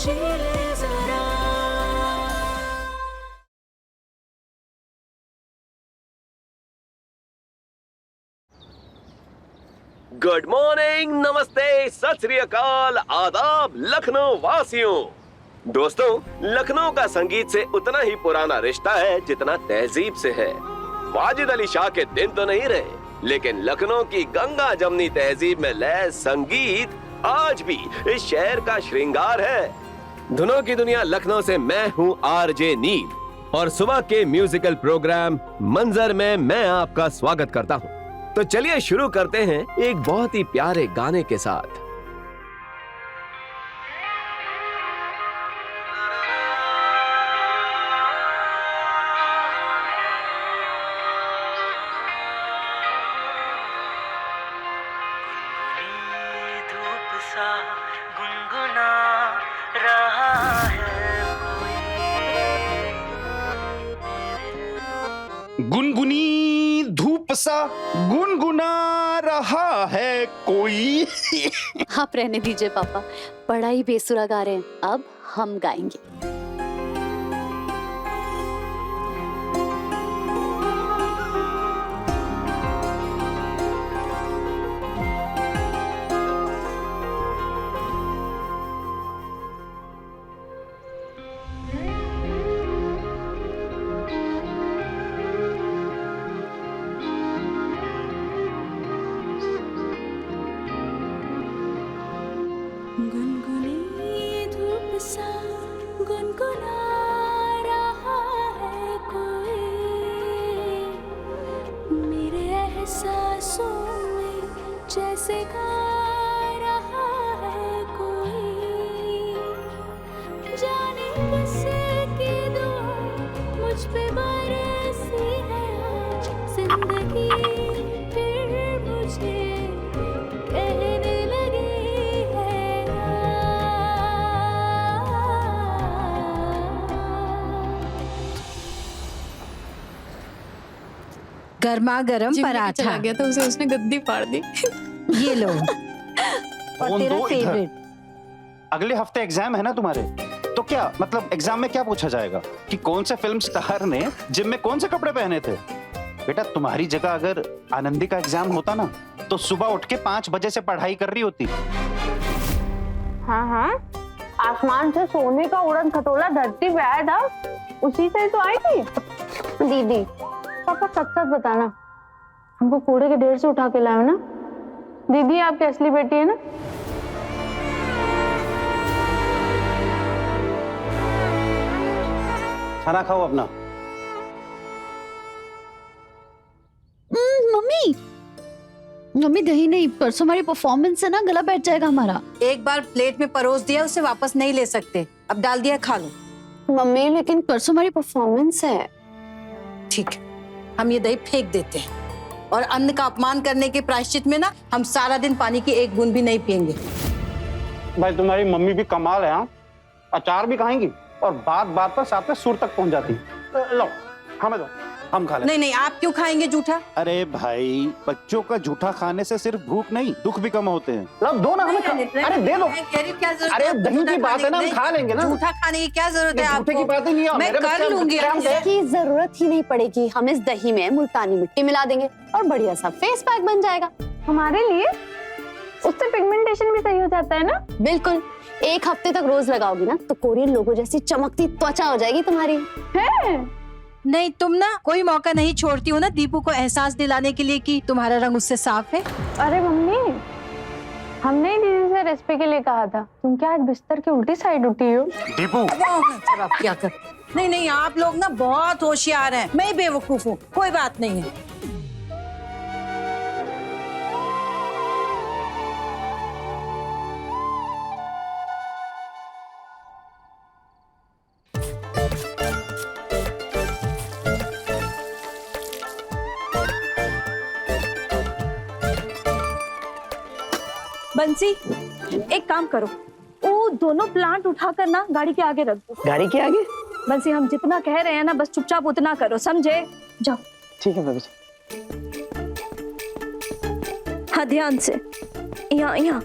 जी ले जरा। Good morning, नमस्ते, सत श्री अकाल, आदाब लखनऊ वासियों। दोस्तों, लखनऊ का संगीत से उतना ही पुराना रिश्ता है जितना तहजीब से है। वाजिद अली शाह के दिन तो नहीं रहे, लेकिन लखनऊ की गंगा जमनी तहजीब में लय संगीत आज भी इस शहर का श्रृंगार है। धुनों की दुनिया लखनऊ से मैं हूँ आरजे नील, और सुबह के म्यूजिकल प्रोग्राम मंजर में मैं आपका स्वागत करता हूँ। तो चलिए शुरू करते हैं एक बहुत ही प्यारे गाने के साथ। धूप सा गुनगुना रहा है कोई। गुनगुनी धूप सा गुनगुना रहा है कोई। आप रहने दीजिए पापा, बड़ा ही बेसुरा गा रहे हैं, अब हम गाएंगे। गुनगुनी धूप सा गुनगुना रहा है कोई, मेरे एहसासों में जैसे गा रहा है कोई। जाने किसकी दुआ मुझ पे बरसी है आज जिंदगी, फिर मुझे कहने लगी गर्मा गर्म पराठा। गया तो उसे उसने गद्दी फाड़ दी। ये लो। फोन और तेरा दो इधर। फेवरेट। अगले हफ्ते एग्जाम है ना तुम्हारे, तो क्या मतलब एग्जाम में क्या पूछा जाएगा कि कौन से फिल्म स्टार ने जिम में कौन से कपड़े पहने थे? बेटा, तुम्हारी जगह अगर आनंदी का एग्जाम होता ना, तो सुबह उठ के 5 बजे से पढ़ाई कर रही होती। हाँ हाँ, आसमान से सोने का उड़न खटोला धरती पे आया था, उसी से तो आई थी। दीदी, पापा सच सच बताना, हमको कूड़े के ढेर से उठा के लाए हो ना? दीदी आपकी असली बेटी है ना? खाना खाओ अपना। मम्मी मम्मी दही नहीं, परसों हमारी परफॉर्मेंस है ना, गला बैठ जाएगा हमारा। एक बार प्लेट में परोस दिया, उसे वापस नहीं ले सकते। अब डाल दिया, खा लो। मम्मी लेकिन परसों हमारी परफॉर्मेंस है। ठीक है, हम ये दही फेंक देते हैं, और अन्न का अपमान करने के प्रायश्चित में ना हम सारा दिन पानी की एक बूंद भी नहीं पिएंगे। भाई, तुम्हारी मम्मी भी कमाल है। हाँ, अचार भी खाएंगी और बात बात पर साथ में सुर तक पहुंच जाती। लो, हमें दो, हम खा लें। नहीं नहीं, आप क्यों खाएंगे जूठा? अरे भाई, बच्चों का जूठा खाने से सिर्फ भूख नहीं, दुख भी कम होते हैं। लो, दो ना हमें। अरे दे दो। अरे दही की बात है ना, हम खा लेंगे ना। जूठा खाने की क्या जरूरत है आपको? की बात ही नहीं है। मैं कर लूंगी। इसकी जरूरत ही नहीं पड़ेगी, हम इस दही में मुल्तानी मिट्टी मिला देंगे और बढ़िया सा फेस पैक बन जाएगा हमारे लिए। उससे पिगमेंटेशन भी सही हो जाता है ना? बिल्कुल, 1 हफ्ते तक रोज लगाओगी ना, तो कोरियन लोगों जैसी चमकती त्वचा हो जाएगी तुम्हारी। है? नहीं, तुम ना कोई मौका नहीं छोड़ती हो ना दीपू को एहसास दिलाने के लिए कि तुम्हारा रंग उससे साफ है। अरे मम्मी, हमने ही दीदी से रेसिपी के लिए कहा था, तुम क्या आज बिस्तर की उल्टी साइड उठी हो? दीपू, अब क्या कर? नहीं नहीं, आप लोग ना बहुत होशियार हैं, मैं ही बेवकूफ हूँ। कोई बात नहीं है। बंसी, एक काम करो, वो दोनों प्लांट उठाकर ना गाड़ी के आगे रख दो। गाड़ी के आगे? बंसी, हम जितना कह रहे हैं ना, बस चुपचाप उतना करो, समझे? जाओ। ठीक है भाभी। हाँ, ध्यान से। यहाँ यहाँ।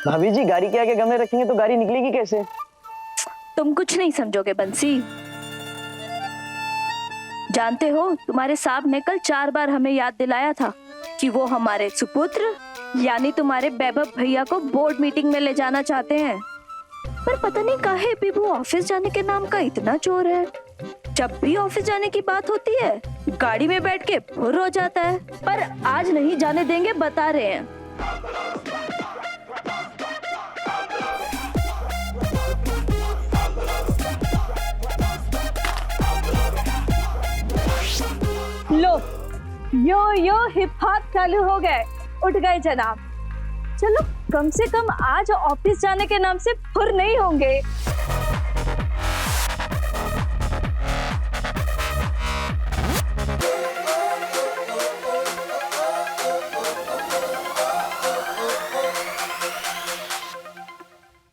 भाभी जी गाड़ी के आगे गमले रखेंगे तो गाड़ी निकलेगी कैसे? तुम कुछ नहीं समझोगे बंसी। जानते हो तुम्हारे साहब ने कल 4 बार हमें याद दिलाया था कि वो हमारे सुपुत्र यानी तुम्हारे वैभव भैया को बोर्ड मीटिंग में ले जाना चाहते हैं। पर पता नहीं काहे विभू ऑफिस जाने के नाम का इतना चोर है। जब भी ऑफिस जाने की बात होती है गाड़ी में बैठ के फुर हो जाता है। पर आज नहीं जाने देंगे, बता रहे हैं। लो यो हिप हॉप चालू हो गए। उठ गए जनाब। चलो कम से कम आज ऑफिस जाने के नाम से फुर नहीं होंगे।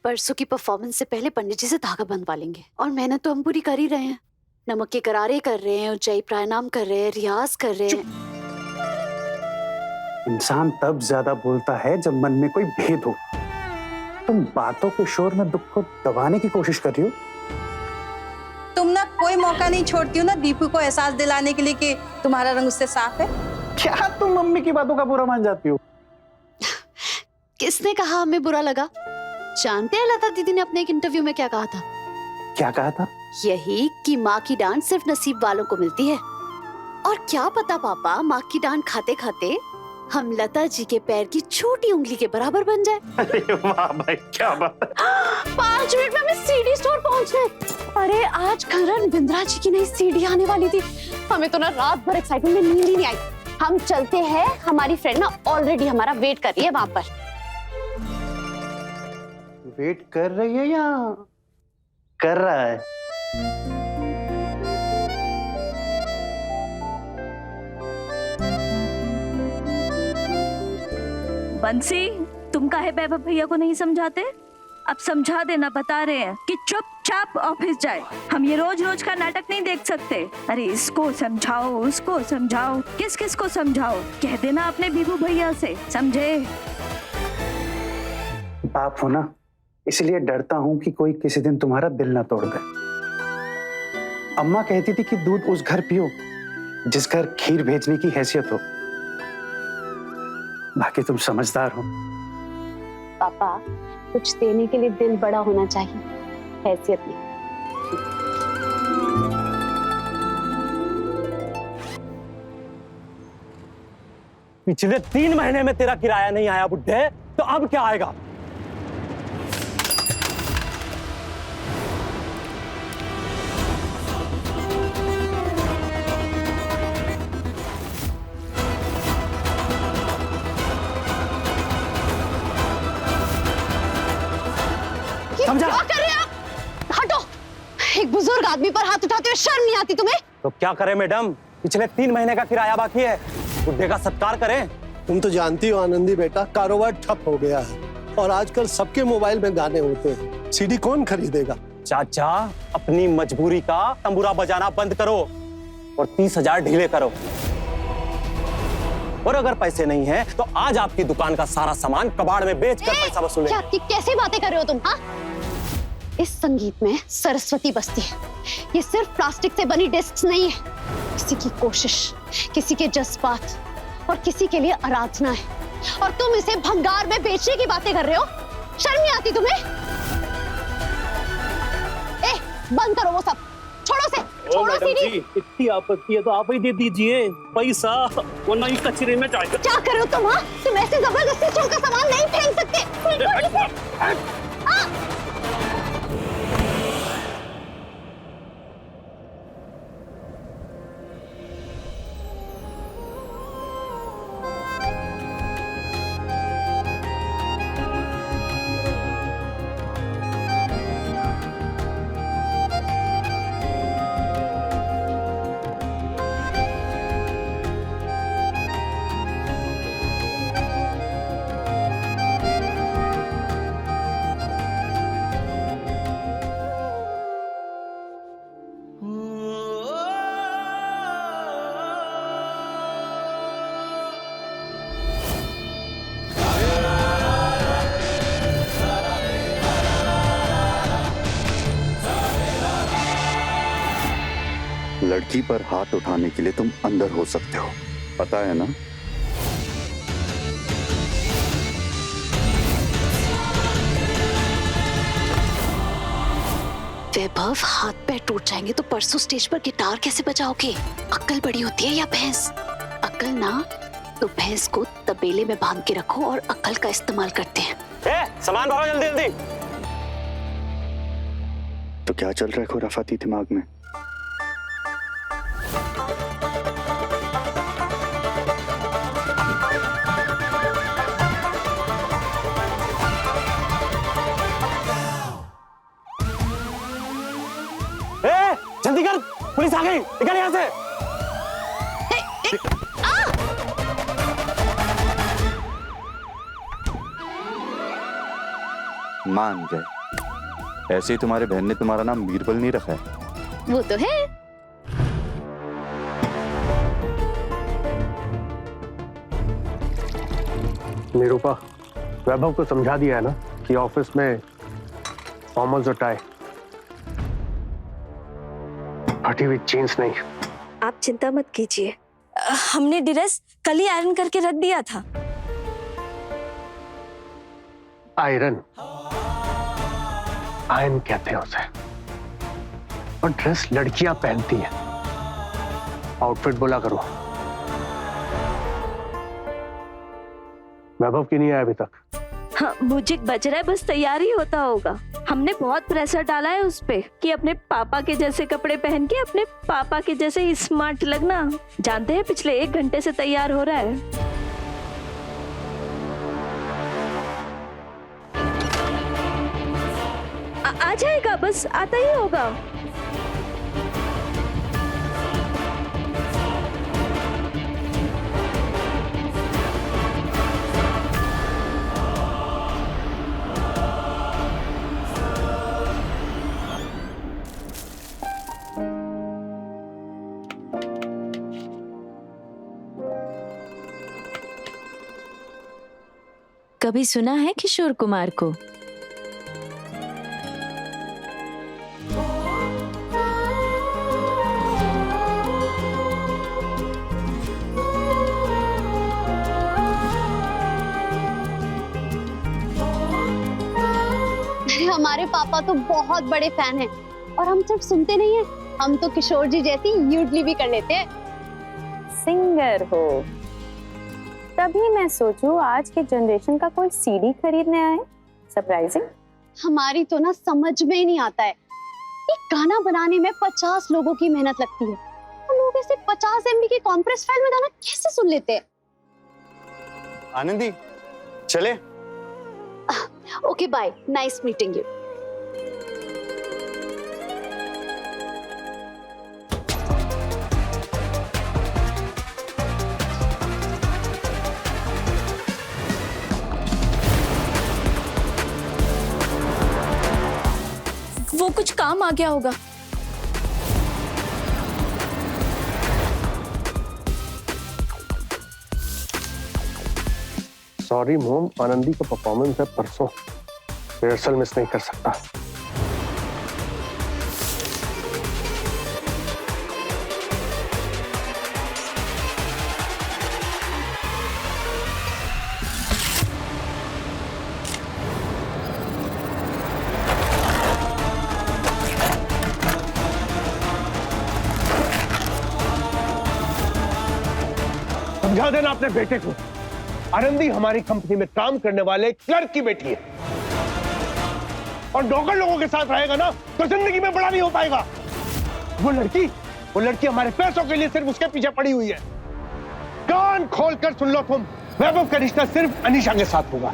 परसों की परफॉर्मेंस से पहले पंडित जी से धागा बंधवा लेंगे। और मेहनत तो हम पूरी कर ही रहे हैं। नमक के करारे कर रहे हैं, उज्जैन प्राणायाम कर रहे हैं, रियाज कर रहे हैं। इंसान तब ज्यादा बोलता है जब मन में कोई भेद हो। तुम बातों के शोर में दुख को दबाने की कोशिश कर रही हो। तुम ना कोई मौका नहीं छोड़ती हो ना दीपू को एहसास दिलाने के लिए कि तुम्हारा रंग उससे साफ है। क्या तुम मम्मी की बातों का बुरा मान जाती हो? किसने कहा हमें बुरा लगा? जानते हैं लता दीदी ने अपने एक इंटरव्यू में क्या कहा था? क्या कहा था? यही कि माँ की डांट सिर्फ नसीब वालों को मिलती है। और क्या पता पापा, माँ की डांट खाते खाते हम लता जी के पैर की छोटी उंगली के बराबर बन जाए। अरे वाह भाई, क्या बात है। 5 मिनट में हमें सीडी स्टोर पहुंचना है। अरे आज करण बिंद्रा जी की नई सीडी आने वाली थी। हमें तो ना रात भर एक्साइटमेंट में नींद ही नहीं आई। हम चलते हैं, हमारी फ्रेंड ना ऑलरेडी हमारा वेट कर रही है वहां पर। वेट कर रही है या कर रहा है? बंसी, तुम काहे वैभव भैया को नहीं समझाते? अब समझा देना, बता रहे हैं कि चुपचाप ऑफिस जाए। हम ये रोज रोज का नाटक नहीं देख सकते। अरे इसको समझाओ, उसको समझाओ, किस किस को समझाओ। कह देना अपने विभू भैया से, समझे? बाप हो ना, इसलिए डरता हूं कि कोई किसी दिन तुम्हारा दिल ना तोड़ दे। अम्मा कहती थी कि दूध उस घर पियो जिस घर खीर भेजने की हैसियत हो। बाकी तुम समझदार हो। पापा, कुछ देने के लिए दिल बड़ा होना चाहिए, हैसियत नहीं। पिछले 3 महीने में तेरा किराया नहीं आया बुड्ढे, तो अब क्या आएगा? समझा? क्या कर रहे हैं आप? हटो। एक बुजुर्ग आदमी पर हाथ उठाते हुए शर्म नहीं आती तुम्हें? तो क्या करें मैडम, पिछले 3 महीने का किराया बाकी है, बुड्ढे का सत्कार करें। तुम तो जानती हो आनंदी बेटा, कारोबार ठप हो गया है और आजकल सबके मोबाइल में गाने होते हैं। सीडी कौन खरीदेगा? चाचा, अपनी मजबूरी का तंबूरा बजाना बंद करो और 30,000 ढीले करो। और अगर पैसे नहीं हैं, तो आज आपकी दुकान का सारा सामान कबाड़ में बेचकर पैसा वसूले। क्या कैसी बातें कर रहे हो तुम? हाँ, इस संगीत में सरस्वती बसती है। ये सिर्फ प्लास्टिक से बनी डिस्क नहीं है। किसी की कोशिश, किसी के जज्बात और किसी के लिए आराधना है। और तुम इसे भंगार में बेचने की बातें कर रहे हो? शर्म नहीं आती तुम्हें? ए, बंद करो वो सब, छोड़ो से, छोड़ो सीडी। इतनी आपत्ति है तो आप ही दे दीजिए पैसा, वरना इस कचरे में जाएगा। क्या कर रहे हो तुम? हाँ, तुम ऐसे जबरदस्ती स्टोर का सामान नहीं फेंक सकते। फेंको इसे। लड़की पर हाथ उठाने के लिए तुम अंदर हो सकते हो, पता है ना? वैभव, हाथ पैर टूट जाएंगे तो परसों स्टेज पर गिटार कैसे बजाओगे? अक्ल बड़ी होती है या भैंस? अक्ल ना तो भैंस को तबेले में बांध के रखो और अक्ल का इस्तेमाल करते हैं। सामान भरो जल्दी जल्दी। तो क्या चल रहा है खुराफाती दिमाग में? जल्दी कर, पुलिस आ गई, निकल यहाँ से। मान गए, ऐसे ही तुम्हारे बहन ने तुम्हारा नाम बीरबल नहीं रखा है। वो तो है। निरूपा, वैभव को समझा दिया है ना कि ऑफिस में फॉर्मल्स और टाई, फटी हुई जींस नहीं। आप चिंता मत कीजिए, हमने ड्रेस कल ही आयरन करके रख दिया था। आयरन कहते हैं उसे, और ड्रेस लड़कियां पहनती हैं। आउटफिट बोला करो। वैभव की नहीं आया अभी तक। हाँ, म्यूजिक बज रहा है, बस तैयार ही होता होगा। हमने बहुत प्रेशर डाला है उस पे कि अपने पापा के जैसे कपड़े पहन के अपने पापा के जैसे स्मार्ट लगना। जानते हैं पिछले 1 घंटे से तैयार हो रहा है। आ जाएगा, बस आता ही होगा। कभी सुना है किशोर कुमार को? हमारे पापा तो बहुत बड़े फैन हैं और हम सिर्फ सुनते नहीं हैं, हम तो किशोर जी जैसी यूडली भी कर लेते हैं। सिंगर हो तभी मैं सोचूं आज के जनरेशन का कोई सीडी खरीदने आए। सरप्राइजिंग। हमारी तो ना समझ में ही नहीं आता है, एक गाना बनाने में 50 लोगों की मेहनत लगती है और लोग ऐसे 50 MB की कॉम्प्रेस फाइल में गाना कैसे सुन लेते हैं? आनंदी, चले? Okay bye, nice meeting you. वो कुछ काम आ गया होगा। सॉरी मोम, आनंदी का परफॉर्मेंस है परसों, रिहर्सल मिस नहीं कर सकता। समझा देना अपने बेटे को, आनंदी हमारी कंपनी में काम करने वाले क्लर्क की बेटी है और नौकर लोगों के साथ रहेगा ना तो जिंदगी में बड़ा नहीं हो पाएगा। वो लड़की हमारे पैसों के लिए सिर्फ उसके पीछे पड़ी हुई है। कान खोलकर सुन लो तुम, वैभव का रिश्ता सिर्फ अनीशा के साथ होगा।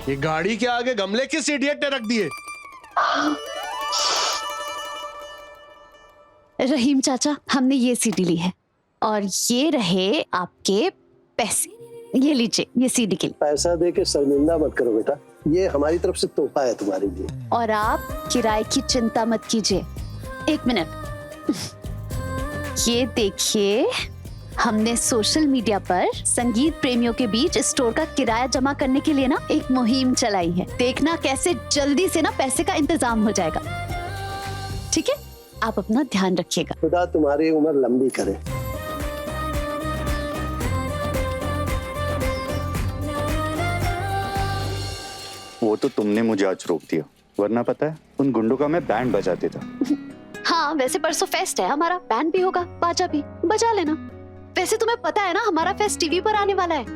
ये गाड़ी के आगे गमले किस इडियट ने रख दिए? रहीम चाचा, हमने ये सीडी ली है और ये रहे आपके पैसे, ये लीजिए, ये सीडी के लिए। पैसा दे के शर्मिंदा मत करो बेटा, ये हमारी तरफ से तोहफा है तुम्हारे लिए। और आप किराए की चिंता मत कीजिए। 1 मिनट, ये देखिए हमने सोशल मीडिया पर संगीत प्रेमियों के बीच स्टोर का किराया जमा करने के लिए ना एक मुहिम चलाई है। देखना कैसे जल्दी से ना पैसे का इंतजाम हो जाएगा। ठीक है, आप अपना ध्यान रखिएगा। खुदा तुम्हारी उम्र लंबी करे। वो तो तुमने मुझे आज रोक दिया, वरना पता है उन गुंडों का मैं बैंड बजा देता। हाँ, वैसे परसों फेस्ट है हमारा, बैंड भी होगा, बाजा भी बजा लेना। वैसे तुम्हें पता है ना हमारा फेस्ट टीवी पर आने वाला है,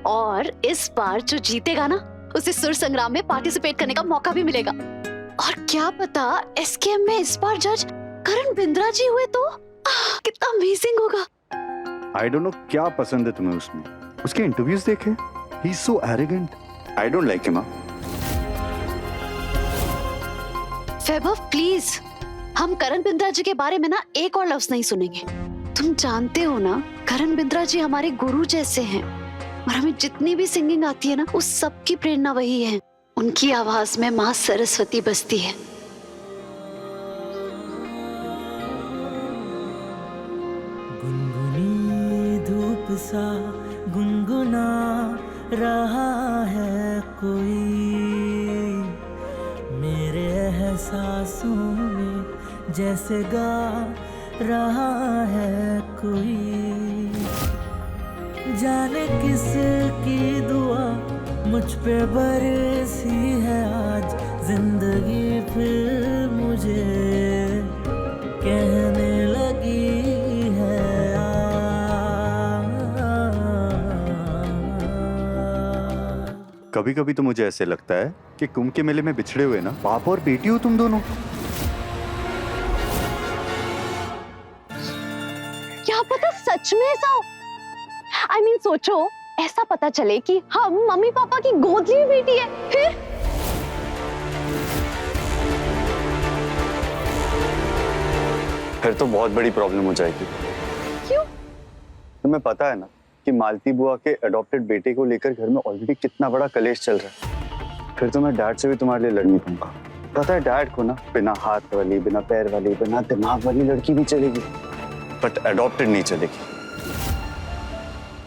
और इस बार जो जीतेगा ना उसे सुर संग्राम में पार्टिसिपेट करने का मौका भी मिलेगा। और क्या पता एसकेएम में इस बार जज करण बिंद्रा जी हुए तो कितना अमेजिंग होगा। आई डोंट नो क्या पसंद है तुम्हें उसमें, उसके इंटरव्यूज देखे, he is so arrogant, I don't like him. Vaibhav please, हम करण बिंद्रा जी के बारे में ना एक और लफ्ज नहीं सुनेंगे। तुम जानते हो ना करण बिंद्रा जी हमारे गुरु जैसे हैं, और हमें जितनी भी सिंगिंग आती है ना उस सब की प्रेरणा वही है। उनकी आवाज में माँ सरस्वती बसती है। गुनगुनी धूप सा गुनगुना रहा है कोई, मेरे एहसासों में जैसे गा रहा है कोई। जाने किसकी दुआ मुझ पे बरसी है आज, जिंदगी फिर मुझे कहने लगी है कभी कभी तो मुझे ऐसे लगता है कि कुंभ के मेले में बिछड़े हुए ना बाप और बेटी हो तुम दोनों। क्या पता सच में ऐसा हो। I mean, सोचो ऐसा पता चले कि हम मम्मी पापा की गोद ली बेटी है, फिर तो बहुत बड़ी प्रॉब्लम हो जाएगी। क्यों? तुम्हें पता है ना कि मालती बुआ के अडॉप्टेड बेटे को लेकर घर में ऑलरेडी कितना बड़ा कलेश चल रहा है। फिर तो मैं डैड से भी तुम्हारे लिए लड़ नहीं पाऊंगा। पता है डैड को ना बिना हाथ वाली, बिना पैर वाली, बिना दिमाग वाली लड़की भी चलेगी, बट अडॉप्टेड नहीं चलेगी।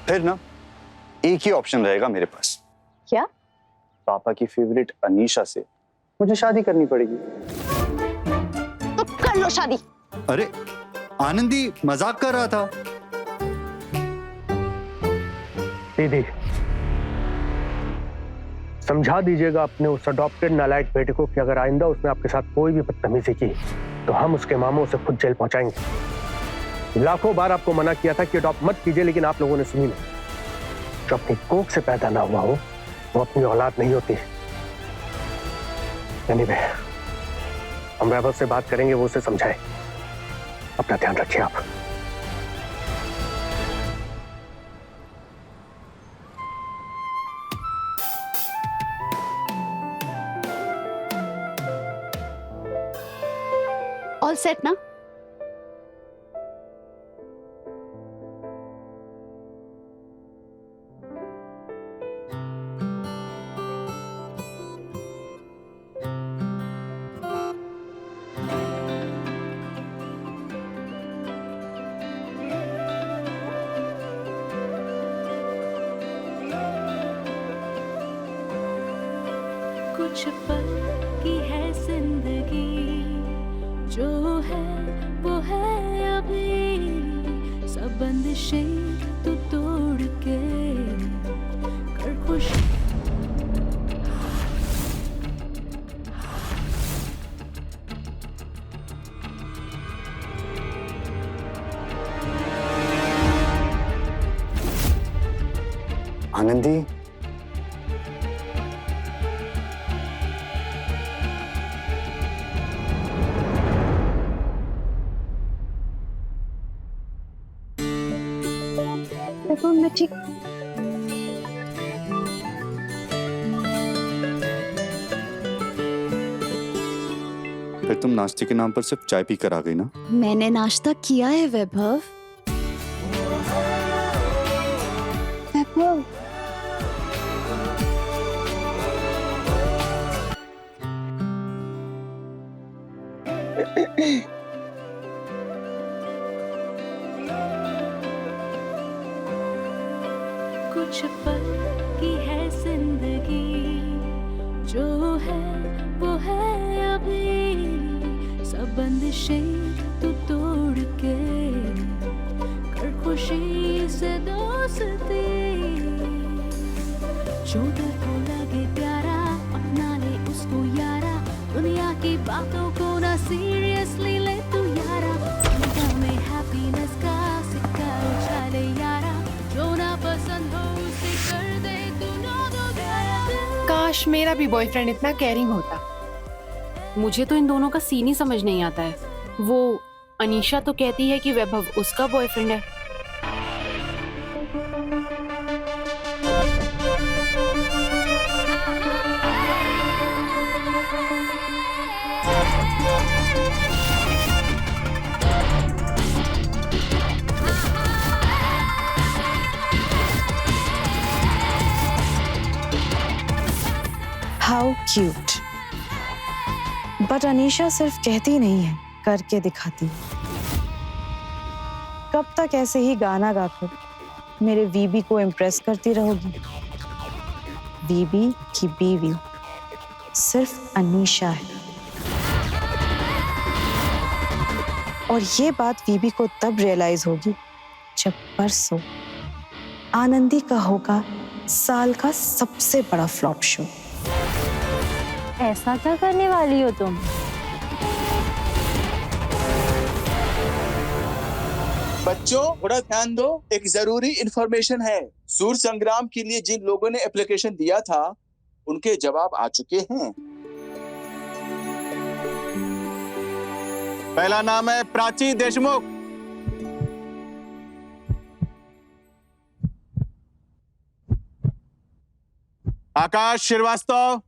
फिर ना एक ही ऑप्शन रहेगा मेरे पास। क्या? पापा की फेवरेट अनीशा से मुझे शादी करनी पड़ेगी। तो कर लो शादी। अरे आनंदी मजाक कर रहा था। दीदी समझा दीजिएगा अपने उस अडॉप्टेड नालायक बेटे को कि अगर आइंदा उसने आपके साथ कोई भी बदतमीजी की तो हम उसके मामों से खुद जेल पहुंचाएंगे। लाखों बार आपको मना किया था कि अडॉप्ट मत कीजिए, लेकिन आप लोगों ने सुनी नहीं। जो अपनी कोख से पैदा ना हुआ हो वो अपनी औलाद नहीं होती। anyway, हम वैभव से बात करेंगे, वो उसे समझाए। अपना ध्यान रखिए आप। ऑल सेट ना? कुछ पल की है जिंदगी, जो है वो है अभी। सब बंदिशें तू तोड़ के कर खुश। आनंदी देखो मैं ठीक। फिर तुम नाश्ते के नाम पर सिर्फ चाय पी कर आ गई ना? मैंने नाश्ता किया है वैभव। वैभव कुछ पल की है जिंदगी, जो है वो है अभी, सब बंदिशें तू तोड़ के कर खुशी से दोस्ती, जो दिल को लगे प्यारा अपना ले उसको यारा, दुनिया की बातों को ना सीरियसली ले तू यारा, दुनिया में हैप्पीनेस का सिक्का उछाले यारा, जो ना पसंद हो उसे कर दे तू नो दो प्यारा। काश मेरा भी बॉयफ्रेंड इतना केयरिंग होता। मुझे तो इन दोनों का सीन ही समझ नहीं आता है। वो अनीशा तो कहती है कि वैभव उसका बॉयफ्रेंड है। How cute. बट अनीशा सिर्फ कहती नहीं है, करके दिखाती है। कब तक ऐसे ही गाना गाकर मेरे वीबी को इम्प्रेस करती रहोगी? वीबी की बीवी सिर्फ अनीशा है, और ये बात वीबी को तब रियलाइज होगी जब परसों आनंदी का होगा साल का सबसे बड़ा फ्लॉप शो। ऐसा क्या करने वाली हो तुम? बच्चों थोड़ा ध्यान दो, एक जरूरी इंफॉर्मेशन है। सूर संग्राम के लिए जिन लोगों ने एप्लीकेशन दिया था उनके जवाब आ चुके हैं। पहला नाम है प्राची देशमुख, आकाश श्रीवास्तव,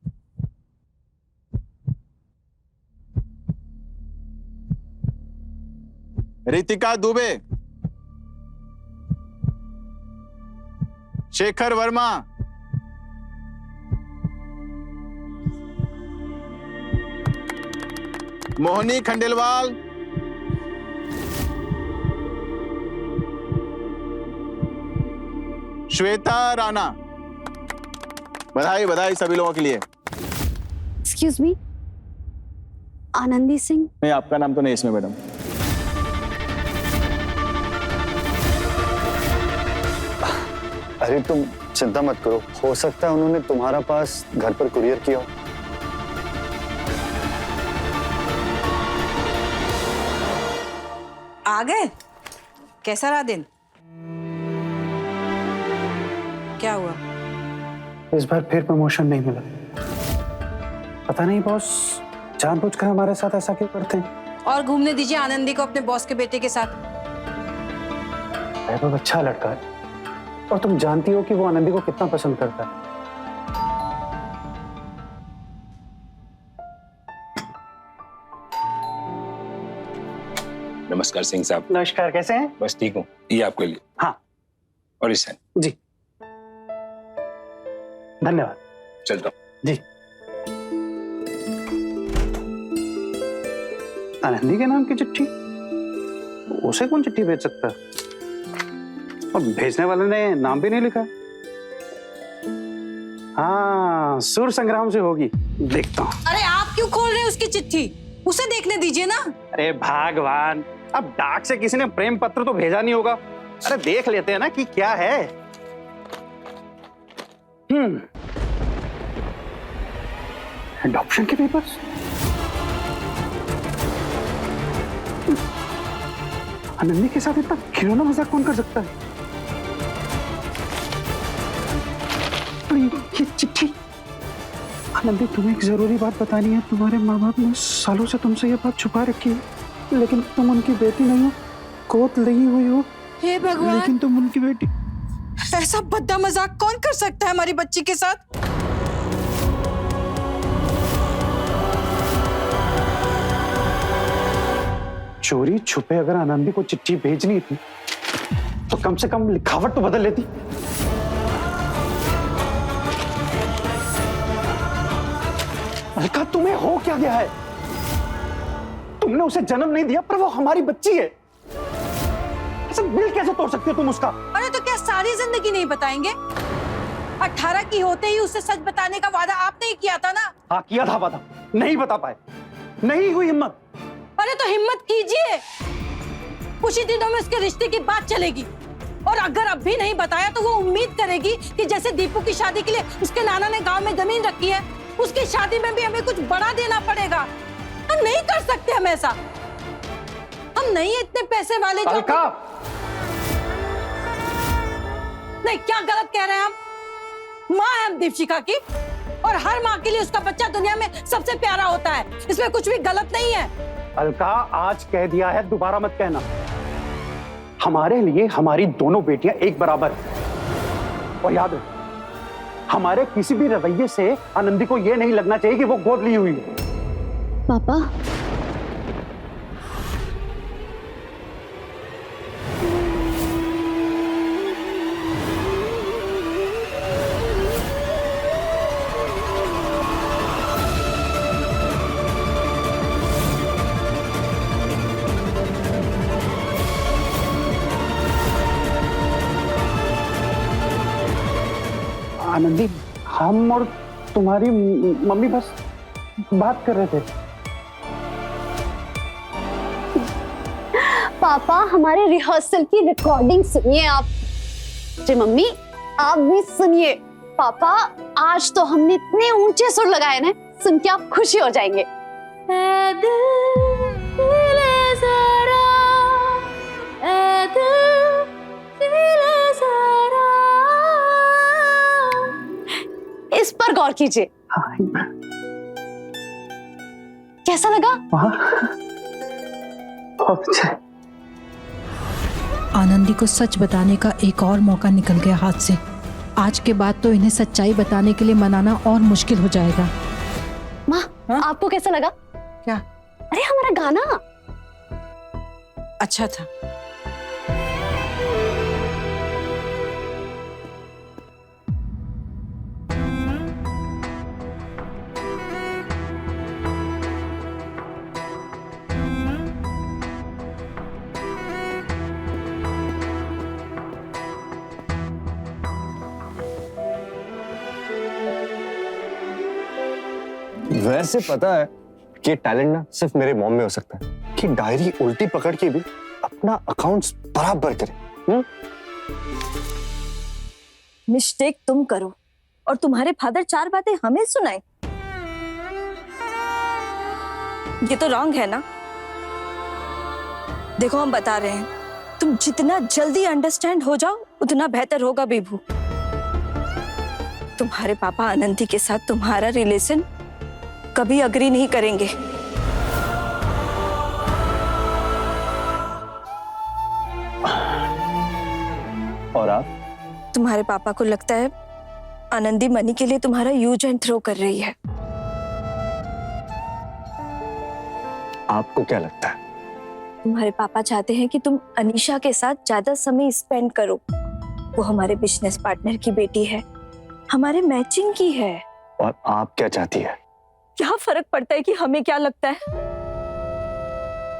रितिका दुबे, शेखर वर्मा, मोहनी खंडेलवाल, श्वेता राणा। बधाई बधाई सभी लोगों के लिए। Excuse me, Anandi Singh? नहीं, आपका नाम तो नहीं इसमें मैडम। अरे तुम चिंता मत करो, हो सकता है उन्होंने तुम्हारा पास घर पर कुरियर किया हो। आ गए? कैसा रहा दिन? क्या हुआ? इस बार फिर प्रमोशन नहीं मिला। पता नहीं बॉस जानबूझकर हमारे साथ ऐसा क्यों करते हैं। और घूमने दीजिए आनंदी को अपने बॉस के बेटे के साथ। वैभव अच्छा लड़का है, और तुम जानती हो कि वो आनंदी को कितना पसंद करता है। नमस्कार सिंह साहब। नमस्कार, कैसे हैं? बस ठीक हूँ। ये आपके लिए। हाँ। और इसे जी धन्यवाद। चलता हूँ जी। आनंदी के नाम की चिट्ठी? उसे कौन चिट्ठी भेज सकता है? और भेजने वाले ने नाम भी नहीं लिखा। हाँ, सूर संग्राम से होगी, देखता हूँ। अरे आप क्यों खोल रहे हैं उसकी चिट्ठी? उसे देखने दीजिए ना। अरे भगवान, अब डाक से किसी ने प्रेम पत्र तो भेजा नहीं होगा। अरे देख लेते हैं ना कि क्या है। एडॉप्शन के पेपर्स। आनंदी के साथ इतना खिलौना मजाक कौन कर सकता है? ये चिट्ठी। आनंदी, तुम्हें एक जरूरी बात बतानी है। तुम्हारे माँ बाप ने सालों से तुमसे ये बात छुपा रखी है, लेकिन तुम उनकी बेटी नहीं हो, गोद लगी हुई हो। हे भगवान, लेकिन तुम उनकी बेटी। ऐसा भद्दा मजाक कौन कर सकता है हमारी बच्ची के साथ? चोरी छुपे अगर आनंदी को चिट्ठी भेजनी थी तो कम से कम लिखावट तो बदल लेती। अलका, तुम्हें हो क्या गया है? तुमने उसे जन्म नहीं दिया, पर वो हमारी बच्ची है। ऐसा दिल कैसे तोड़ सकते हो तुम उसका? अरे तो क्या सारी जिंदगी नहीं बताएंगे? 18 की होते ही उसे सच बताने का वादा आपने ही किया था ना। हाँ किया था वादा, नहीं बता पाए, नहीं हुई हिम्मत। अरे तो हिम्मत कीजिए, कुछ ही दिनों में उसके रिश्ते की बात चलेगी और अगर अब भी नहीं बताया तो वो उम्मीद करेगी कि जैसे दीपू की शादी के लिए उसके नाना ने गांव में जमीन रखी है, उसकी शादी में भी हमें कुछ बड़ा देना पड़ेगा। हम नहीं कर सकते हम ऐसा, हम नहीं इतने पैसे वाले जो नहीं। क्या गलत कह रहे हैं हम? माँ है हम दीपशिखा की और हर माँ के लिए उसका बच्चा दुनिया में सबसे प्यारा होता है, इसमें कुछ भी गलत नहीं है। अलका आज कह दिया है, दोबारा मत कहना। हमारे लिए हमारी दोनों बेटियां एक बराबर हैं। और याद रख, हमारे किसी भी रवैये से आनंदी को यह नहीं लगना चाहिए कि वो गोद ली हुई है। पापा आनंदी, हम और तुम्हारी मम्मी बस बात कर रहे थे। पापा हमारे रिहर्सल की रिकॉर्डिंग सुनिए आप। जी मम्मी आप भी सुनिए। पापा आज तो हमने इतने ऊंचे सुर लगाए ना, सुन के आप खुशी हो जाएंगे। इस पर गौर कीजिए। कैसा लगा? बहुत अच्छा। आनंदी को सच बताने का एक और मौका निकल गया हाथ से। आज के बाद तो इन्हें सच्चाई बताने के लिए मनाना और मुश्किल हो जाएगा। माँ आपको कैसा लगा? क्या? अरे हमारा गाना अच्छा था। वैसे पता है कि टैलेंट ना सिर्फ मेरे मॉम में हो सकता है कि डायरी उल्टी पकड़ के भी अपना अकाउंट्स बराबर करे। मिस्टेक तुम करो और तुम्हारे फादर 4 बातें हमें सुनाए, ये तो रॉन्ग है ना। देखो हम बता रहे हैं, तुम जितना जल्दी अंडरस्टैंड हो जाओ उतना बेहतर होगा बीभू। तुम्हारे पापा आनंदी के साथ तुम्हारा रिलेशन कभी अग्री नहीं करेंगे। और आप? तुम्हारे पापा को लगता है आनंदी मनी के लिए तुम्हारा यूज एंड थ्रो कर रही है। आपको क्या लगता है? तुम्हारे पापा चाहते हैं कि तुम अनीशा के साथ ज्यादा समय स्पेंड करो। वो हमारे बिजनेस पार्टनर की बेटी है, हमारे मैचिंग की है। और आप क्या चाहती है? क्या फर्क पड़ता है कि हमें क्या लगता है?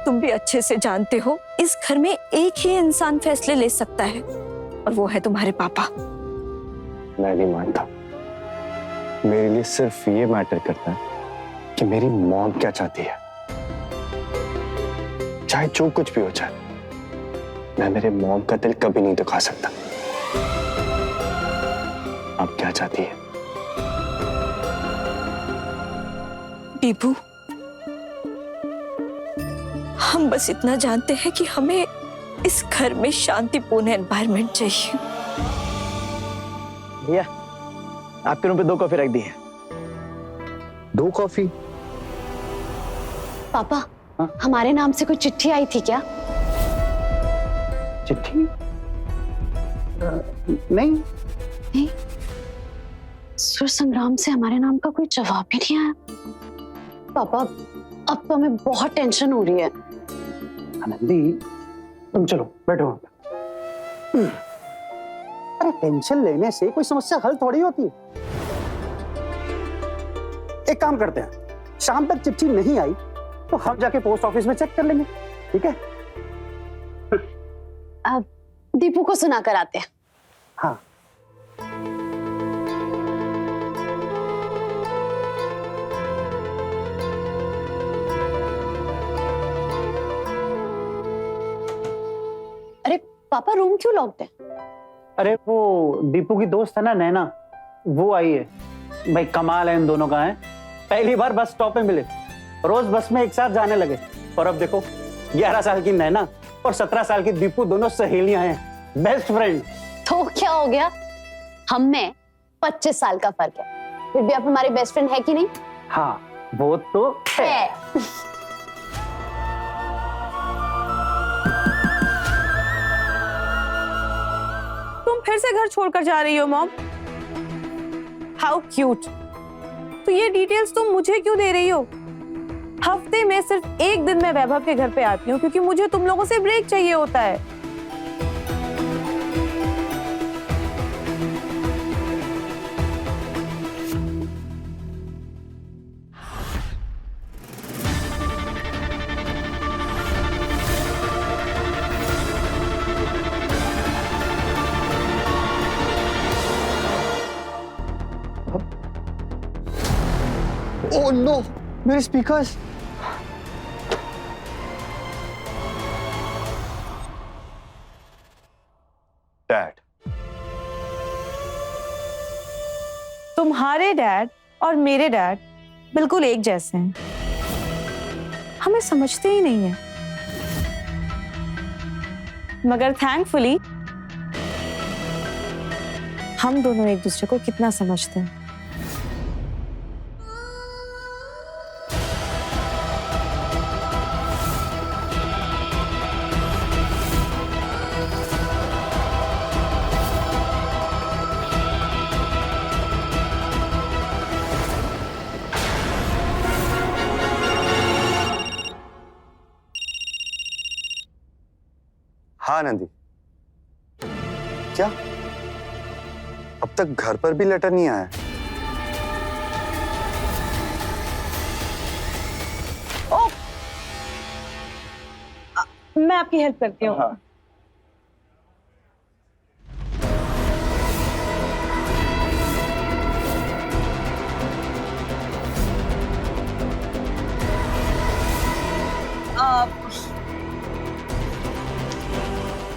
तुम भी अच्छे से जानते हो इस घर में एक ही इंसान फैसले ले सकता है और वो है तुम्हारे पापा। मैं नहीं मानता। मेरे लिए सिर्फ ये मैटर करता है कि मेरी मॉम क्या चाहती है। चाहे जो कुछ भी हो जाए, मैं मेरे मॉम का दिल कभी नहीं दुखा सकता। आप क्या चाहती है? बीबू, हम बस इतना जानते हैं कि हमें इस घर में शांतिपूर्ण एनवायरनमेंट चाहिए। भैया आपके रूम पे 2 कॉफी रख दी है। 2 कॉफी? पापा हमारे नाम से कोई चिट्ठी आई थी क्या? चिट्ठी? नहीं। नहीं? सुर संग्राम से हमारे नाम का कोई जवाब भी नहीं आया। पापा अब तो हमें बहुत टेंशन हो रही है। आनंदी तुम चलो बैठो। अरे टेंशन लेने से कोई समस्या हल थोड़ी होती है। एक काम करते हैं, शाम तक चिट्ठी नहीं आई तो हम जाके पोस्ट ऑफिस में चेक कर लेंगे, ठीक है? अब दीपू को सुना कर आते हैं। हाँ। पापा रूम क्यों लॉक्ड है? अरे वो दीपू की दोस्त है ना नैना, वो आई है। भाई कमाल है इन दोनों का है, पहली बार बस स्टॉप पे मिले, रोज बस में एक साथ जाने लगे, और अब देखो 11 साल की नैना और 17 साल की दीपू दोनों सहेलियां हैं, बेस्ट फ्रेंड। तो क्या हो गया, हम में 25 साल का फर्क है, फिर भी आप हमारे बेस्ट फ्रेंड है कि नहीं? हाँ वो तो है। तुम फिर से घर छोड़कर जा रही हो मॉम? How cute. तो ये डिटेल्स तुम मुझे क्यों दे रही हो? हफ्ते में सिर्फ एक दिन मैं वैभव के घर पे आती हूँ क्योंकि मुझे तुम लोगों से ब्रेक चाहिए होता है। ओह नो, मेरे स्पीकर्स। डैड, तुम्हारे डैड और मेरे डैड बिल्कुल एक जैसे हैं, हमें समझते ही नहीं है। मगर थैंकफुली हम दोनों एक दूसरे को कितना समझते हैं। हाँ नंदी, क्या अब तक घर पर भी लेटर नहीं आया? मैं आपकी हेल्प करती हूँ। हाँ।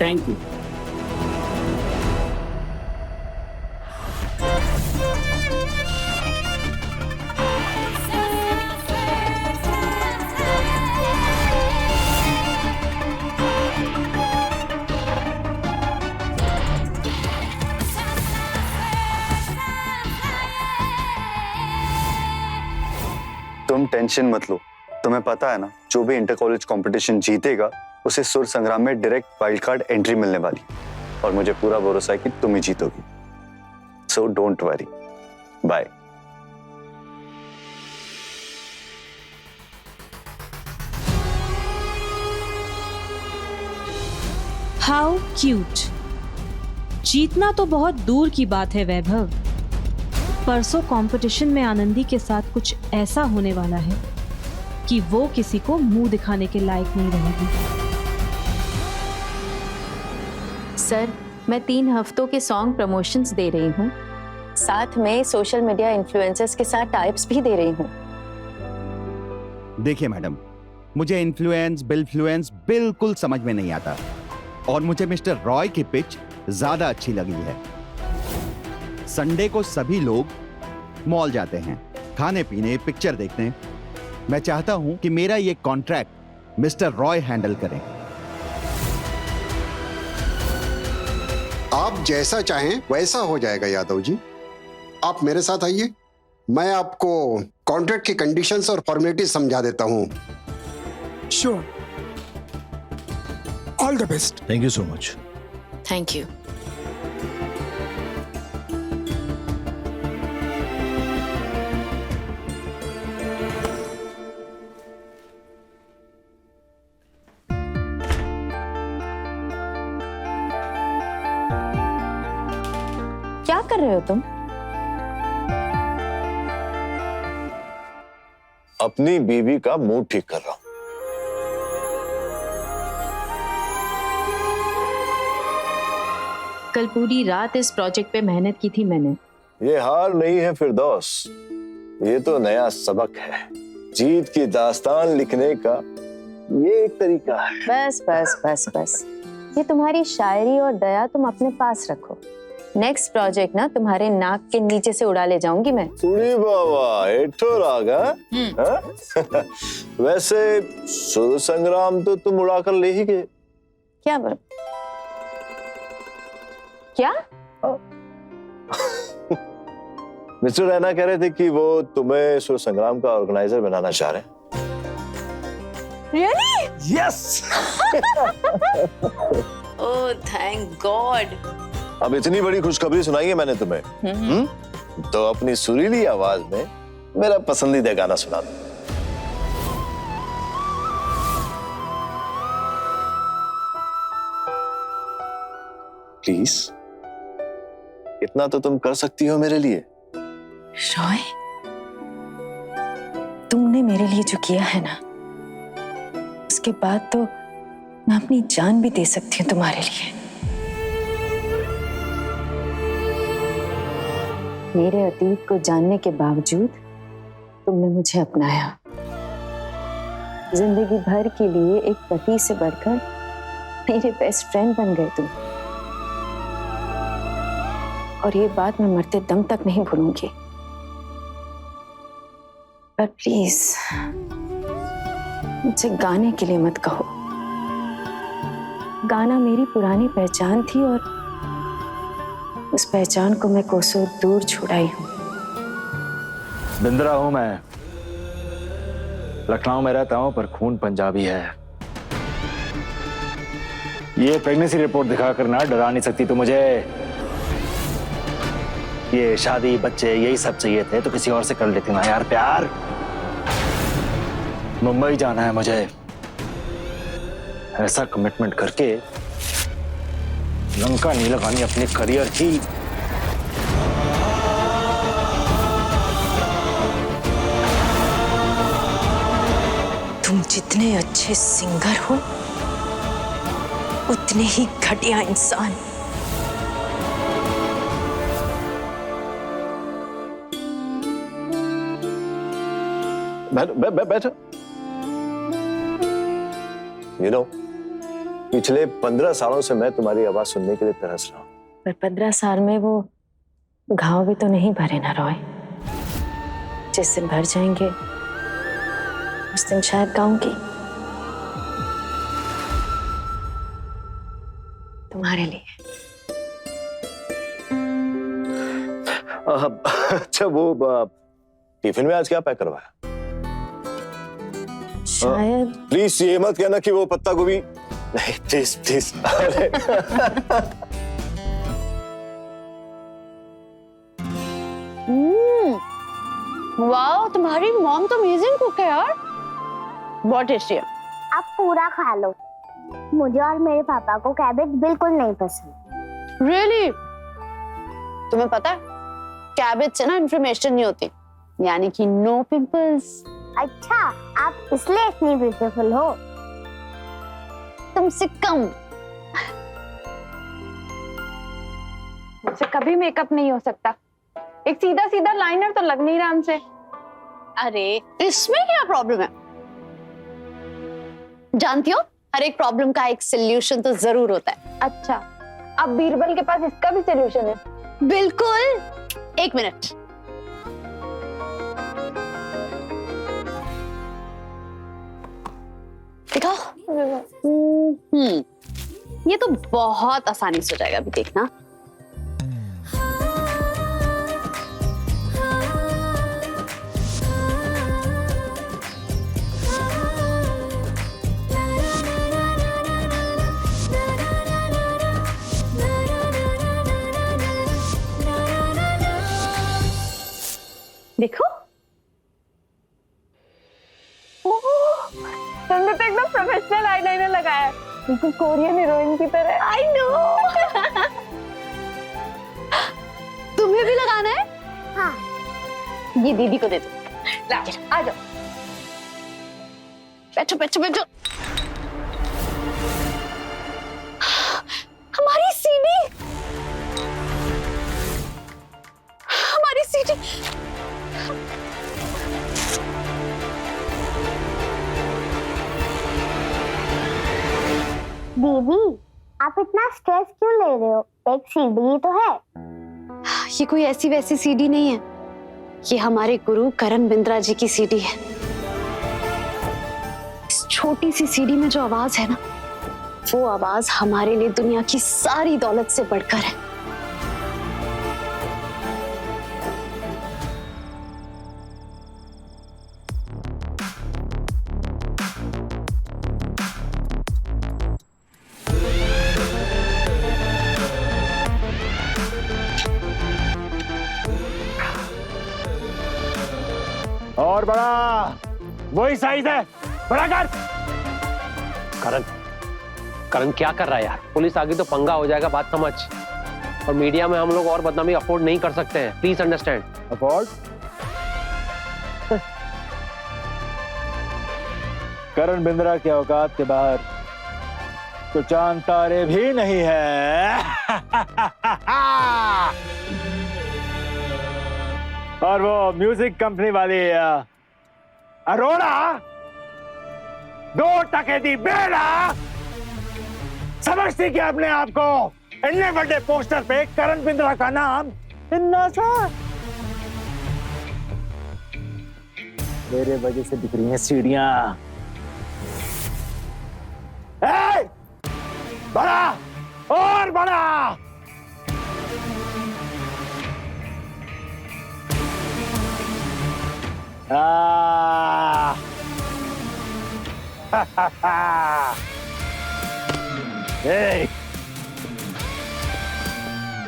Thank you. तुम टेंशन मत लो, तुम्हें पता है ना, जो भी इंटर कॉलेज कंपटीशन जीतेगा उसे सुर संग्राम में डायरेक्ट वाइल्ड कार्ड एंट्री मिलने वाली, और मुझे पूरा भरोसा है कि तुम ही जीतोगी। So don't worry. Bye. How cute. जीतना तो बहुत दूर की बात है वैभव, परसों कंपटीशन में आनंदी के साथ कुछ ऐसा होने वाला है कि वो किसी को मुंह दिखाने के लायक नहीं रहेगी। सर, मैं 3 हफ्तों के सॉन्ग प्रमोशंस दे रही हूँ, साथ में सोशल मीडिया इन्फ्लुएंसर्स के साथ टाइप्स भी दे रही हूँ। देखिए मैडम, मुझे इन्फ्लुएंस बिलफ्लुएंस बिल्कुल समझ में नहीं आता, और मुझे मिस्टर रॉय की पिच ज्यादा अच्छी लगी है। संडे को सभी लोग मॉल जाते हैं, खाने पीने पिक्चर देखने। मैं चाहता हूं कि मेरा ये कॉन्ट्रैक्ट मिस्टर रॉय हैंडल करें। आप जैसा चाहें वैसा हो जाएगा यादव जी। आप मेरे साथ आइए, मैं आपको कॉन्ट्रैक्ट की कंडीशंस और फॉर्मेलिटी समझा देता हूं। Sure, all the best. Thank you so much. Thank you. क्या कर रहे हो तुम? अपनी बीवी का मूड ठीक कर रहा हूं। कल पूरी रात इस प्रोजेक्ट पे मेहनत की थी मैंने। ये हार नहीं है फिरदौस, ये तो नया सबक है। जीत की दास्तान लिखने का ये एक तरीका है। बस बस बस बस, ये तुम्हारी शायरी और दया तुम अपने पास रखो। नेक्स्ट प्रोजेक्ट ना तुम्हारे नाक के नीचे से उड़ा ले जाऊंगी मैं। उड़ी बाबा एठो रागा। वैसे सुर संग्राम तो तुम उड़ा कर ले ही गए। क्या बोल? क्या? मिस्टर रैना कह रहे थे कि वो तुम्हें सुर संग्राम का ऑर्गेनाइजर बनाना चाह रहे हैं। Really? Yes! Oh, thank God. अब इतनी बड़ी खुशखबरी सुनाई है मैंने तुम्हें। तो अपनी सुरीली आवाज में मेरा पसंदीदा गाना सुना दो। प्लीज, इतना तो तुम कर सकती हो मेरे लिए। रॉय, तुमने मेरे लिए जो किया है ना, उसके बाद तो मैं अपनी जान भी दे सकती हूँ तुम्हारे लिए। मेरे अतीत को जानने के बावजूद तुमने मुझे अपनाया। जिंदगी भर के लिए एक पति से बढ़कर मेरे बेस्ट फ्रेंड बन गए तुम। और ये बात मैं मरते दम तक नहीं भूलूंगी। पर प्लीज मुझे गाने के लिए मत कहो। गाना मेरी पुरानी पहचान थी और उस पहचान को मैं कोसों दूर छुड़ाई हूं। बिंद्रा हूं मैं, लखनऊ में रहता हूं पर खून पंजाबी है। ये प्रेगनेंसी रिपोर्ट दिखाकर ना डरा नहीं सकती तो मुझे। ये शादी बच्चे यही सब चाहिए थे तो किसी और से कर लेती ना यार प्यार। मुंबई जाना है मुझे, ऐसा कमिटमेंट करके लंका नहीं लगानी अपने करियर की। तुम जितने अच्छे सिंगर हो उतने ही घटिया इंसान। बैठो। You know, पिछले 15 सालों से मैं तुम्हारी आवाज सुनने के लिए तरस रहा हूं। पर 15 साल में वो घाव भी तो नहीं भरे ना रॉय। जिस दिन भर जाएंगे उस दिन शायद गाऊंगी तुम्हारे लिए। अच्छा वो टिफिन में आज क्या पैक करवाया? शायद प्लीज ये मत कहना कि वो पत्ता गोभी। नहीं प्लीज प्लीज। वाह, तुम्हारी मॉम तो अमेजिंग कुक है यार। बहुत टेस्टी है। आप पूरा खा लो। मुझे और मेरे पापा को कैबेज बिल्कुल नहीं पसंद। रियली? तुम्हें पता है कैबेज से ना इन्फ्लेमेशन नहीं होती, यानी कि नो पिंपल्स। अच्छा, आप इसलिए इतनी ब्यूटीफुल हो। तुमसे कम। मुझसे कभी मेकअप नहीं हो सकता। एक सीधा सीधा लाइनर तो लग नहीं रहा हमसे। अरे इसमें क्या प्रॉब्लम है? जानती हो, हर एक प्रॉब्लम का एक सॉल्यूशन तो जरूर होता है। अच्छा, अब बीरबल के पास इसका भी सॉल्यूशन है? बिल्कुल। एक मिनट। देखो, ये तो बहुत आसानी से हो जाएगा, अभी देखना। देखो, तुमने तो एकदम प्रोफेशनल आईलाइनर लगाया है, बिल्कुल कोरियन हीरोइन की तरह। I know. तुम्हें भी लगाना है? हाँ। ये दीदी को दे दो। ला, आ जाओ। बैठो बैठो बैठो। हमारी सीडी, हमारी सीडी। दीदी, आप इतना स्ट्रेस क्यों ले रहे हो? एक सीडी तो है। ये कोई ऐसी वैसी सीडी नहीं है, ये हमारे गुरु करण बिंद्रा जी की सीडी है। इस छोटी सी सीडी में जो आवाज है ना, वो आवाज हमारे लिए दुनिया की सारी दौलत से बढ़कर है। और बड़ा, वही साइज है, बड़ा कर। करण, करण क्या कर रहा है यार? पुलिस आ गई तो पंगा हो जाएगा, बात समझ। और मीडिया में हम लोग और बदनामी अफोर्ड नहीं कर सकते हैं, प्लीज अंडरस्टैंड। अफोर्ड? करण बिंद्रा की औकात के बाहर तो चांद तारे भी नहीं है। और वो म्यूजिक कंपनी वाली अरोड़ा, 2 टके बेड़ा, समझती क्या अपने आप को? इतने बड़े पोस्टर पे करण बिंद्रा का नाम इतना सा। मेरे वजह से दिख रही हैं सीढ़ियां। बड़ा और बड़ा।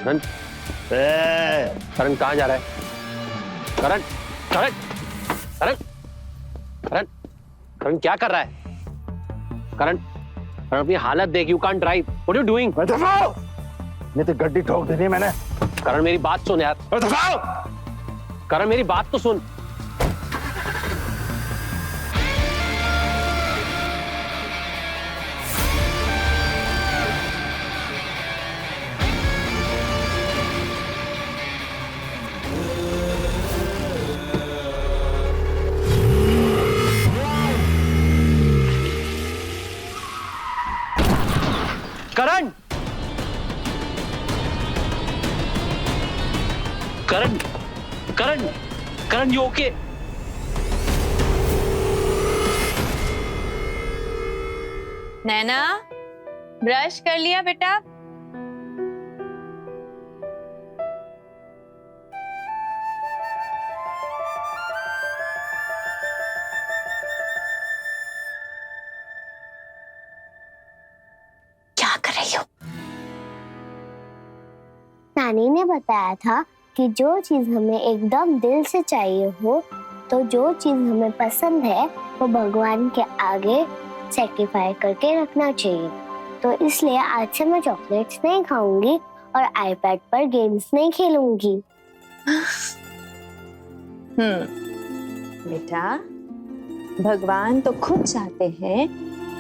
करण, करण कहाँ जा रहा है? करण, करण, करण, करण, करण क्या कर रहा है? करण, करण अपनी हालत देख, you can't drive, what are you doing? नहीं तो गड्डी ठोक देनी मैंने। करण मेरी बात सुन यार। करण मेरी बात तो सुन। करण, करण, करण, करण, यू ओके? नैना, ब्रश कर लिया बेटा? क्या कर रही हो? नानी ने बताया था कि जो चीज हमें एकदम दिल से चाहिए हो, तो जो चीज हमें पसंद है वो भगवान के आगे सैक्रिफाई करके रखना चाहिए। तो इसलिए आज से मैं चॉकलेट्स नहीं खाऊंगी और आईपैड पर गेम्स नहीं खेलूंगी। बेटा, भगवान तो खुद चाहते हैं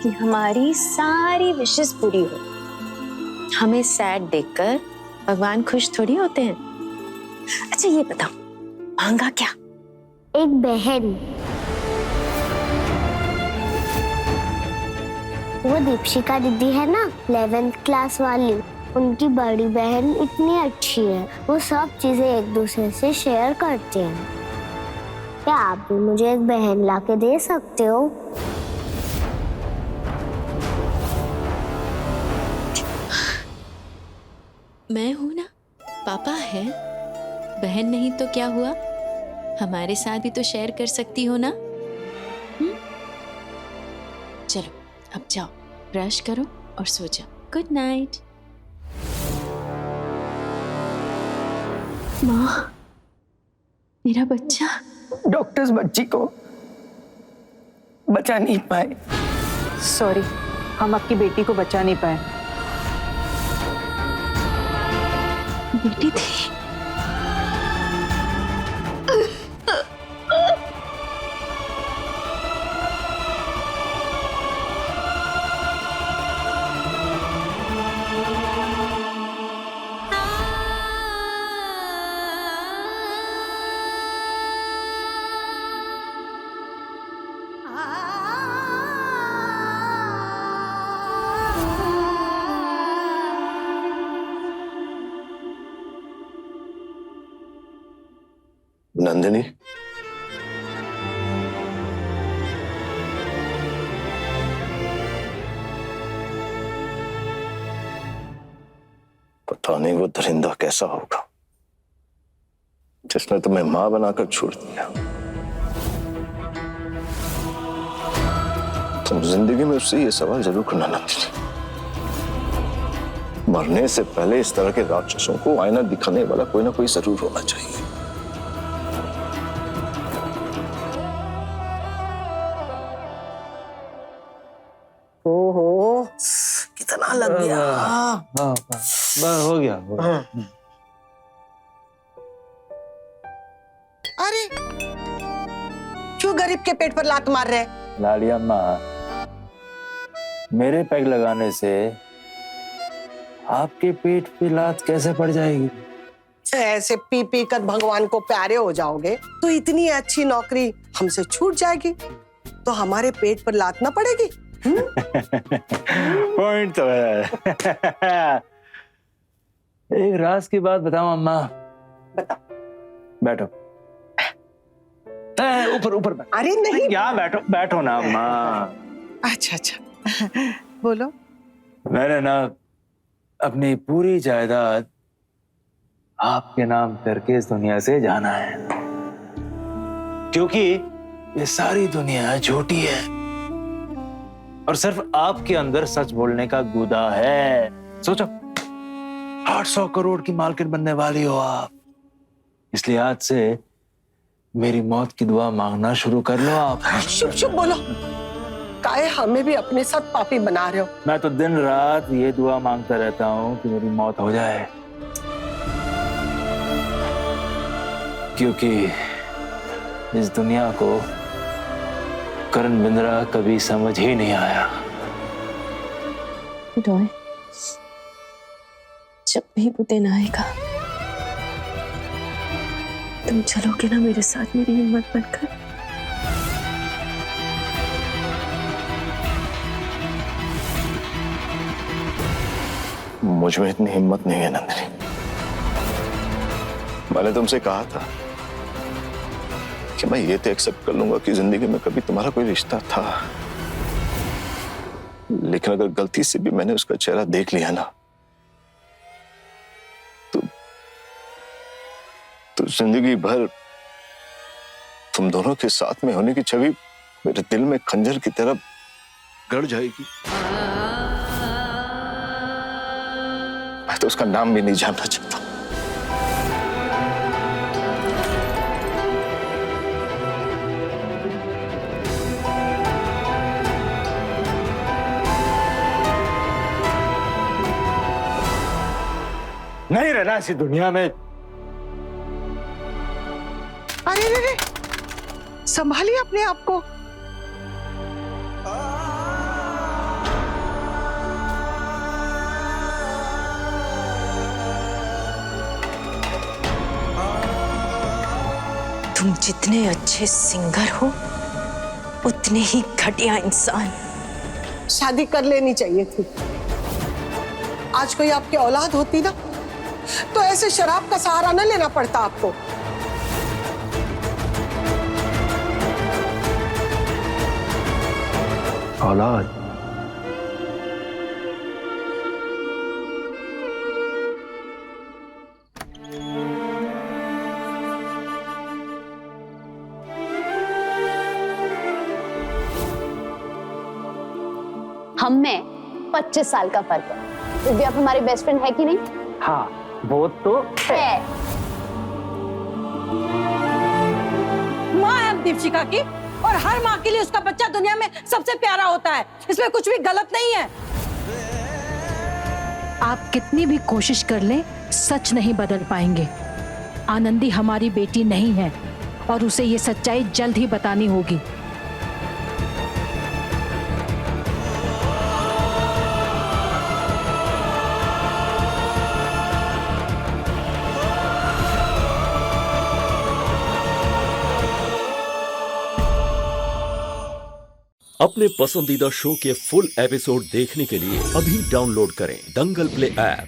कि हमारी सारी विशेस पूरी हो। हमें सैड देखकर भगवान खुश थोड़ी होते हैं। अच्छा ये बताओ, मांगा क्या? एक बहन। वो दीपशिका दीदी है ना, 11th क्लास वाली, उनकी बड़ी बहन इतनी अच्छी है, वो सब चीजें एक दूसरे से शेयर करते हैं। क्या आप भी मुझे एक बहन लाके दे सकते हो? मैं हूं ना, पापा है। बहन नहीं तो क्या हुआ, हमारे साथ भी तो शेयर कर सकती हो ना। चलो अब जाओ, ब्रश करो और सो जाओ। Good night. माँ, मेरा बच्चा। डॉक्टर्स बच्ची को बचा नहीं पाए। सॉरी, हम आपकी बेटी को बचा नहीं पाए। बेटी थी। नंदिनी, पता नहीं वो दरिंदा कैसा होगा जिसने तुम्हें मां बनाकर छोड़ दिया। तुम जिंदगी में उससे ये सवाल जरूर करना नंदिनी, मरने से पहले इस तरह के राक्षसों को आईना दिखाने वाला कोई ना कोई जरूर होना चाहिए। ओहो, कितना लग गया। बस हो गया, हो गया। अरे क्यों गरीब के पेट पर लात मार रहे? लाड़ी अम्मा, मेरे पैग लगाने से आपके पेट पे लात कैसे पड़ जाएगी? ऐसे पी पी कर भगवान को प्यारे हो जाओगे तो इतनी अच्छी नौकरी हमसे छूट जाएगी, तो हमारे पेट पर लात ना पड़ेगी। पॉइंट तो है। एक राज की बात बताओ अम्मा। बताओ। बैठो। ऊपर ऊपर बैठो। अरे नहीं, यहाँ बैठो, बैठो ना अम्मा। अच्छा अच्छा, बोलो। मैंने ना अपनी पूरी जायदाद आपके नाम करके इस दुनिया से जाना है, क्योंकि ये सारी दुनिया झूठी है और सिर्फ आपके अंदर सच बोलने का गुदा है। सोचो, 800 करोड़ की मालकिन बनने वाली हो आप, इसलिए आज से मेरी मौत की दुआ मांगना शुरू कर लो आप। शुभ शुभ बोलो, काहे हमें भी अपने साथ पापी बना रहे हो? मैं तो दिन रात ये दुआ मांगता रहता हूँ कि मेरी मौत हो जाए, क्योंकि इस दुनिया को करण बिंद्रा कभी समझ ही नहीं आया। रॉय, जब भी वो दिन आएगा तुम चलोगे ना मेरे साथ, मेरी हिम्मत बनकर? मुझ में इतनी हिम्मत नहीं है नंदिनी। मैंने तुमसे कहा था कि मैं ये तो एक्सेप्ट कर लूंगा कि जिंदगी में कभी तुम्हारा कोई रिश्ता था, लेकिन अगर गलती से भी मैंने उसका चेहरा देख लिया ना तो जिंदगी भर तुम दोनों के साथ में होने की छवि मेरे दिल में खंजर की तरह गड़ जाएगी। मैं तो उसका नाम भी नहीं जानना चाहता। नहीं रहना ऐसी दुनिया में। अरे रे रे, संभालिए अपने आप को। तुम जितने अच्छे सिंगर हो उतने ही घटिया इंसान। शादी कर लेनी चाहिए थी। आज कोई आपकी औलाद होती ना तो ऐसे शराब का सहारा न लेना पड़ता आपको। औलाद? हम में 25 साल का फर्क है, फिर भी आप हमारे बेस्ट फ्रेंड है कि नहीं? हाँ, वो तो है। माँ है दीपशिखा की, और हर माँ के लिए उसका बच्चा दुनिया में सबसे प्यारा होता है, इसमें कुछ भी गलत नहीं है। आप कितनी भी कोशिश कर लें, सच नहीं बदल पाएंगे। आनंदी हमारी बेटी नहीं है और उसे ये सच्चाई जल्द ही बतानी होगी। अपने पसंदीदा शो के फुल एपिसोड देखने के लिए अभी डाउनलोड करें दंगल प्ले ऐप।